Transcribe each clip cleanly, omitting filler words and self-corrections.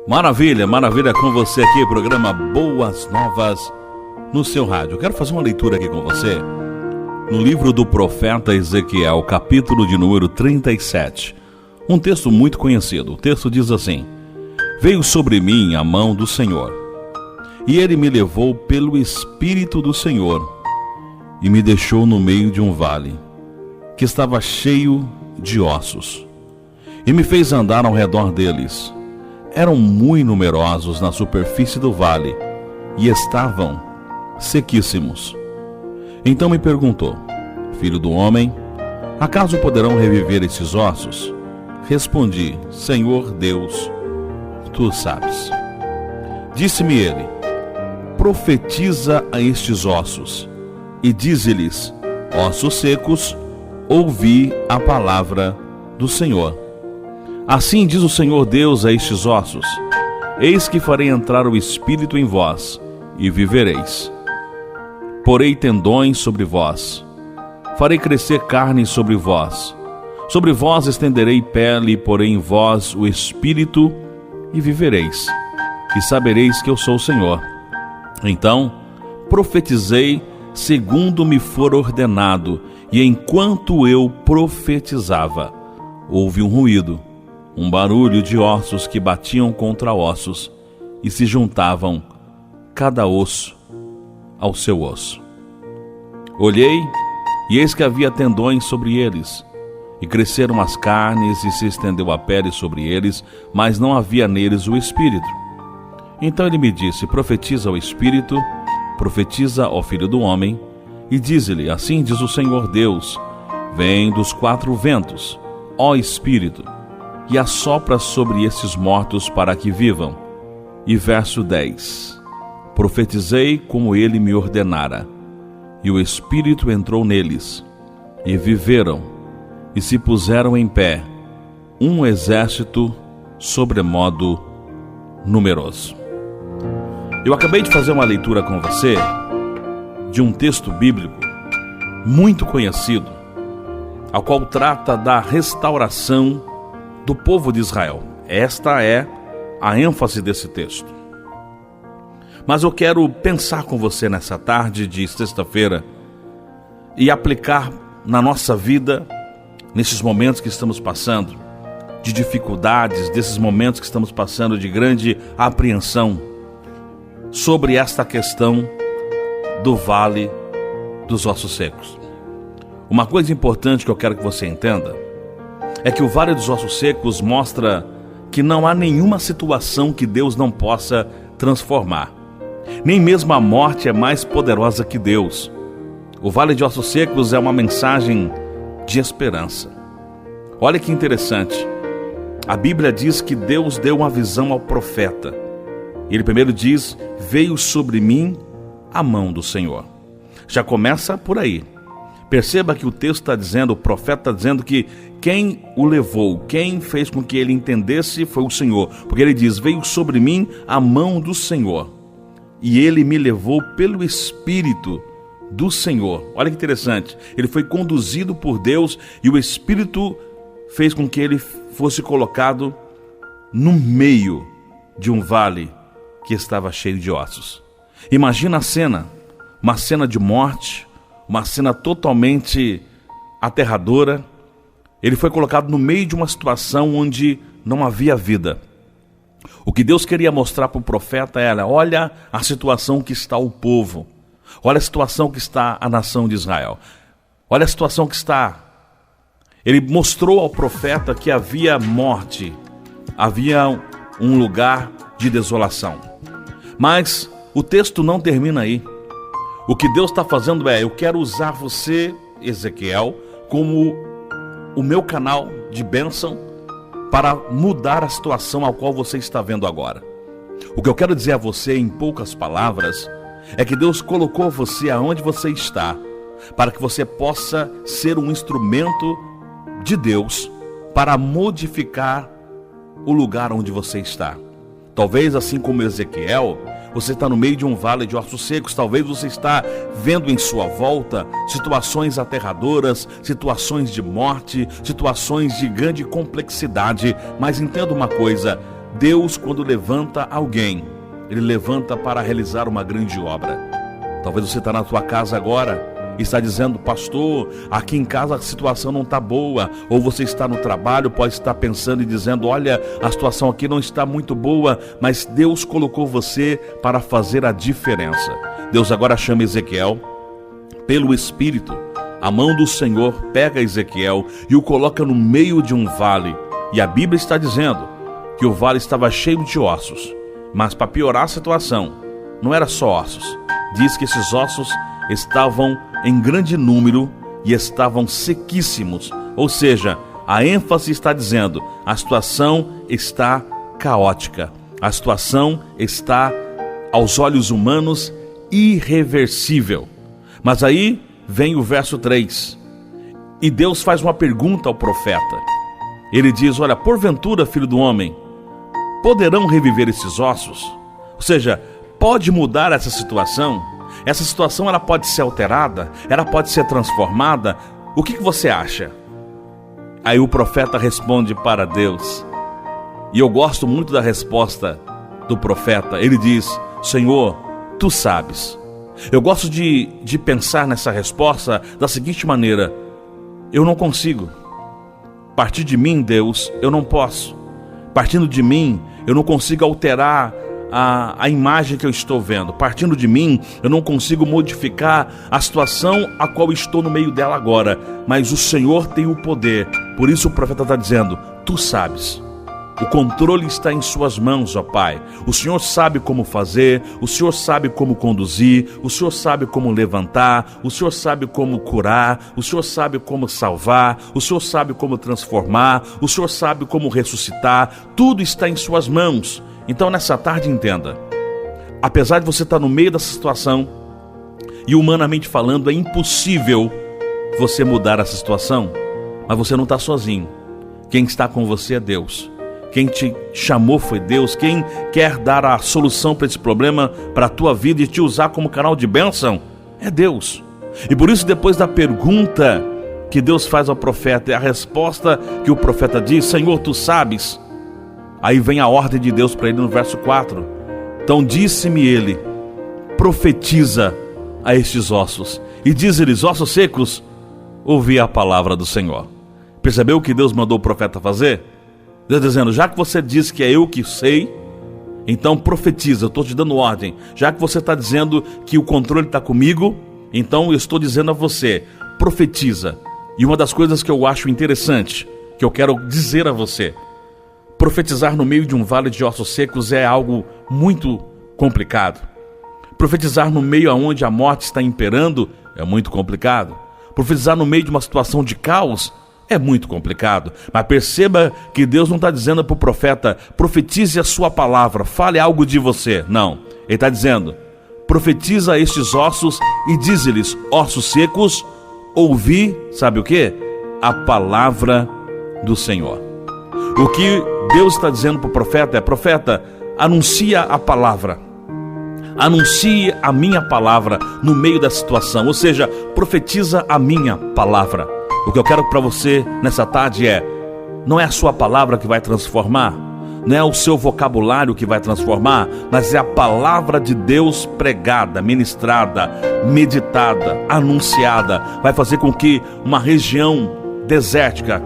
Maravilha, maravilha com você aqui, programa Boas Novas no seu rádio. Eu quero fazer uma leitura aqui com você no livro do profeta Ezequiel, capítulo de número 37. Um texto muito conhecido. O texto diz assim: Veio sobre mim a mão do Senhor, e ele me levou pelo Espírito do Senhor, e me deixou no meio de um vale, que estava cheio de ossos, e me fez andar ao redor deles. Eram muito numerosos na superfície do vale, e estavam sequíssimos. Então me perguntou: Filho do homem, acaso poderão reviver esses ossos? Respondi: Senhor Deus, tu sabes. Disse-me ele: Profetiza a estes ossos, e dize-lhes: Ossos secos, ouvi a palavra do Senhor. Assim diz o Senhor Deus a estes ossos: Eis que farei entrar o Espírito em vós, e vivereis. Porei tendões sobre vós, farei crescer carne sobre vós estenderei pele, e porei em vós o Espírito, e vivereis, e sabereis que eu sou o Senhor. Então profetizei segundo me for ordenado, e enquanto eu profetizava, houve um ruído, um barulho de ossos que batiam contra ossos e se juntavam, cada osso ao seu osso. Olhei, e eis que havia tendões sobre eles, e cresceram as carnes, e se estendeu a pele sobre eles, mas não havia neles o Espírito. Então ele me disse: Profetiza ao Espírito, profetiza ao Filho do homem, e dize-lhe: Assim diz o Senhor Deus: Vem dos quatro ventos, ó Espírito, e assopra sobre esses mortos para que vivam. E verso 10: Profetizei como ele me ordenara, e o Espírito entrou neles, e viveram, e se puseram em pé, um exército sobremodo numeroso. Eu acabei de fazer uma leitura com você de um texto bíblico muito conhecido, ao qual trata da restauração do povo de Israel. Esta é a ênfase desse texto. Mas eu quero pensar com você nessa tarde de sexta-feira e aplicar na nossa vida, nesses momentos que estamos passando, de dificuldades, desses momentos que estamos passando de grande apreensão, sobre esta questão do vale dos ossos secos. Uma coisa importante que eu quero que você entenda é que o Vale dos Ossos Secos mostra que não há nenhuma situação que Deus não possa transformar. Nem mesmo a morte é mais poderosa que Deus. O Vale de Ossos Secos é uma mensagem de esperança. Olha que interessante. A Bíblia diz que Deus deu uma visão ao profeta. Ele primeiro diz: Veio sobre mim a mão do Senhor. Já começa por aí. Perceba que o texto está dizendo, o profeta está dizendo que quem o levou, quem fez com que ele entendesse foi o Senhor. Porque ele diz: Veio sobre mim a mão do Senhor, e ele me levou pelo Espírito do Senhor. Olha que interessante. Ele foi conduzido por Deus, e o Espírito fez com que ele fosse colocado no meio de um vale que estava cheio de ossos. Imagina a cena, uma cena de morte, uma cena totalmente aterradora. Ele foi colocado no meio de uma situação onde não havia vida. O que Deus queria mostrar para o profeta era: olha a situação que está o povo, olha a situação que está a nação de Israel, olha a situação que está. Ele mostrou ao profeta que havia morte, havia um lugar de desolação. Mas o texto não termina aí. O que Deus está fazendo é: eu quero usar você, Ezequiel, como o meu canal de bênção para mudar a situação ao qual você está vendo agora. O que eu quero dizer a você, em poucas palavras, é que Deus colocou você aonde você está, para que você possa ser um instrumento de Deus para modificar o lugar onde você está. Talvez, assim como Ezequiel, você está no meio de um vale de ossos secos. Talvez você está vendo em sua volta situações aterradoras, situações de morte, situações de grande complexidade. Mas entenda uma coisa: Deus, quando levanta alguém, Ele levanta para realizar uma grande obra. Talvez você está na sua casa agora e está dizendo: pastor, aqui em casa a situação não está boa. Ou você está no trabalho, pode estar pensando e dizendo: olha, a situação aqui não está muito boa, mas Deus colocou você para fazer a diferença. Deus agora chama Ezequiel pelo Espírito. A mão do Senhor pega Ezequiel e o coloca no meio de um vale. E a Bíblia está dizendo que o vale estava cheio de ossos. Mas para piorar a situação, não era só ossos. Diz que esses ossos estavam em grande número e estavam sequíssimos. Ou seja, a ênfase está dizendo: a situação está caótica. A situação está, aos olhos humanos, irreversível. Mas aí vem o verso 3. E Deus faz uma pergunta ao profeta. Ele diz: olha, porventura, filho do homem, poderão reviver esses ossos? Ou seja, pode mudar essa situação? Essa situação ela pode ser alterada? Ela pode ser transformada? O que você acha? Aí o profeta responde para Deus. E eu gosto muito da resposta do profeta. Ele diz: Senhor, tu sabes. Eu gosto de pensar nessa resposta da seguinte maneira: eu não consigo. Partir de mim, Deus, eu não posso. Partindo de mim, eu não consigo alterar a imagem que eu estou vendo. Partindo de mim, eu não consigo modificar a situação a qual estou no meio dela agora. Mas o Senhor tem o poder. Por isso o profeta está dizendo: tu sabes. O controle está em suas mãos, ó Pai. O Senhor sabe como fazer, o Senhor sabe como conduzir, o Senhor sabe como levantar, o Senhor sabe como curar, o Senhor sabe como salvar, o Senhor sabe como transformar, o Senhor sabe como ressuscitar. Tudo está em suas mãos. Então nessa tarde entenda, apesar de você estar no meio dessa situação, e humanamente falando é impossível você mudar essa situação, mas você não está sozinho. Quem está com você é Deus. Quem te chamou foi Deus. Quem quer dar a solução para esse problema, para a tua vida e te usar como canal de bênção, é Deus. E por isso, depois da pergunta que Deus faz ao profeta, e a resposta que o profeta diz: Senhor, tu sabes. Aí vem a ordem de Deus para ele no verso 4. Então disse-me ele: profetiza a estes ossos, e diz-lhes: ossos secos, ouvi a palavra do Senhor. Percebeu o que Deus mandou o profeta fazer? Deus dizendo: já que você diz que é eu que sei, então profetiza, eu estou te dando ordem. Já que você está dizendo que o controle está comigo, então eu estou dizendo a você: profetiza. E uma das coisas que eu acho interessante, que eu quero dizer a você: profetizar no meio de um vale de ossos secos é algo muito complicado. Profetizar no meio onde a morte está imperando é muito complicado. Profetizar no meio de uma situação de caos é muito complicado. Mas perceba que Deus não está dizendo para o profeta: profetize a sua palavra, fale algo de você. Não, Ele está dizendo: profetiza a estes ossos e diz-lhes: ossos secos, ouvi, sabe o que? A palavra do Senhor. O que Deus está dizendo para o profeta é: profeta, anuncia a palavra. Anuncie a minha palavra no meio da situação. Ou seja, profetiza a minha palavra. O que eu quero para você nessa tarde é: não é a sua palavra que vai transformar, não é o seu vocabulário que vai transformar, mas é a palavra de Deus pregada, ministrada, meditada, anunciada. Vai fazer com que uma região desértica,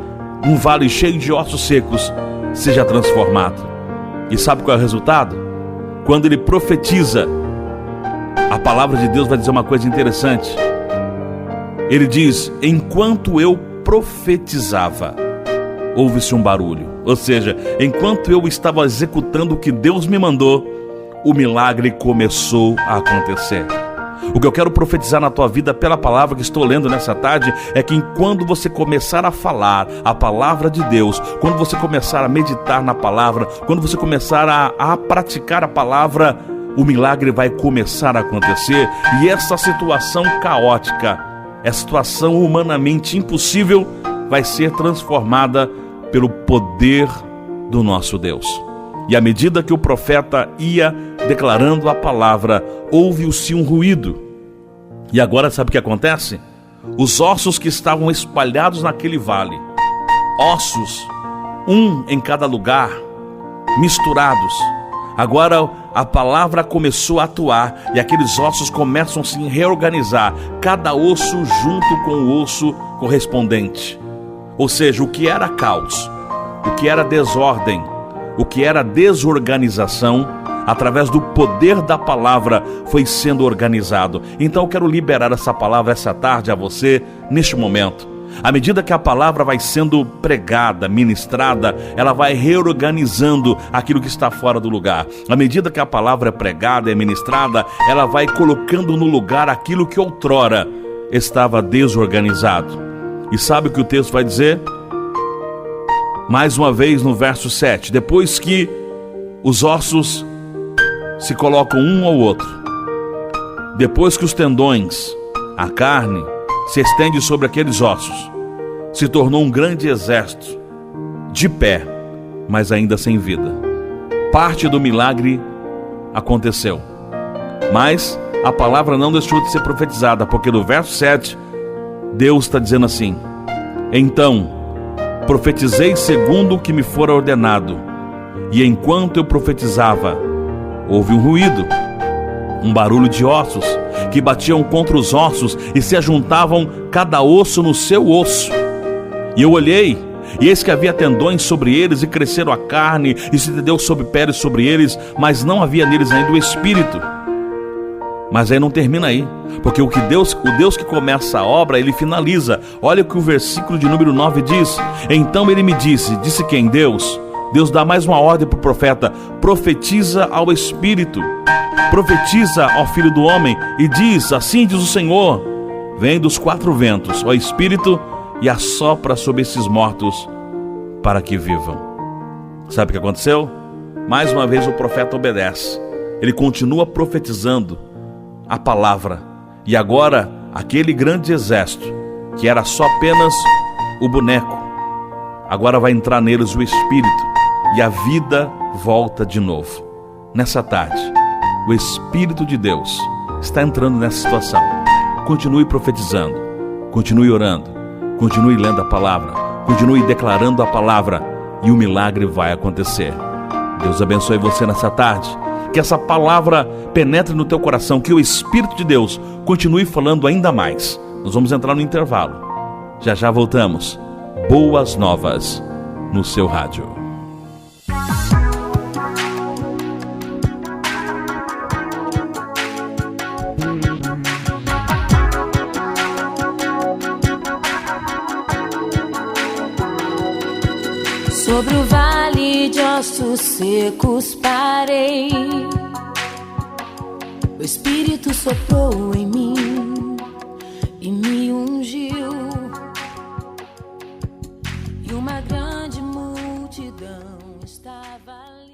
um vale cheio de ossos secos, seja transformado. E sabe qual é o resultado? Quando ele profetiza, a palavra de Deus vai dizer uma coisa interessante. Ele diz: enquanto eu profetizava, houve-se um barulho. Ou seja, enquanto eu estava executando o que Deus me mandou, o milagre começou a acontecer. O que eu quero profetizar na tua vida pela palavra que estou lendo nessa tarde é que quando você começar a falar a palavra de Deus, quando você começar a meditar na palavra, quando você começar a praticar a palavra, o milagre vai começar a acontecer. E essa situação caótica, essa situação humanamente impossível, vai ser transformada pelo poder do nosso Deus. E à medida que o profeta ia declarando a palavra, houve-se um ruído. E agora sabe o que acontece? Os ossos que estavam espalhados naquele vale, ossos, um em cada lugar, misturados. Agora a palavra começou a atuar e aqueles ossos começam a se reorganizar, cada osso junto com o osso correspondente. Ou seja, o que era caos, o que era desordem, o que era desorganização, através do poder da palavra foi sendo organizado. Então eu quero liberar essa palavra essa tarde a você, neste momento. À medida que a palavra vai sendo pregada, ministrada, ela vai reorganizando aquilo que está fora do lugar. À medida que a palavra é pregada, é ministrada, ela vai colocando no lugar aquilo que outrora estava desorganizado. E sabe o que o texto vai dizer? Mais uma vez no verso 7, depois que os ossos se colocam um ao outro, depois que os tendões, a carne, se estende sobre aqueles ossos, se tornou um grande exército, de pé, mas ainda sem vida. Parte do milagre aconteceu, mas a palavra não deixou de ser profetizada, porque no verso 7, Deus está dizendo assim: então, profetizei segundo o que me fora ordenado, e enquanto eu profetizava, houve um ruído, um barulho de ossos, que batiam contra os ossos e se ajuntavam cada osso no seu osso. E eu olhei, e eis que havia tendões sobre eles, e cresceram a carne, e se estendeu sobre peles sobre eles, mas não havia neles ainda o espírito. Mas aí não termina aí, porque o Deus que começa a obra, ele finaliza. Olha o que o versículo de número 9 diz: então ele me disse quem? Deus dá mais uma ordem para o profeta: profetiza ao Espírito, profetiza ao Filho do Homem, e diz, assim diz o Senhor, vem dos quatro ventos, ó Espírito, e assopra sobre esses mortos, para que vivam. Sabe o que aconteceu? Mais uma vez o profeta obedece, ele continua profetizando a palavra, e agora aquele grande exército, que era só apenas o boneco, agora vai entrar neles o Espírito, e a vida volta de novo. Nessa tarde, o Espírito de Deus está entrando nessa situação. Continue profetizando, continue orando, continue lendo a palavra, continue declarando a palavra, e o milagre vai acontecer. Deus abençoe você nessa tarde. Que essa palavra penetre no teu coração, que o Espírito de Deus continue falando ainda mais. Nós vamos entrar no intervalo. Já já voltamos. Boas novas no seu rádio. Sobre o vale de ossos secos parei, o Espírito soprou em mim e me ungiu, e uma grande multidão estava ali.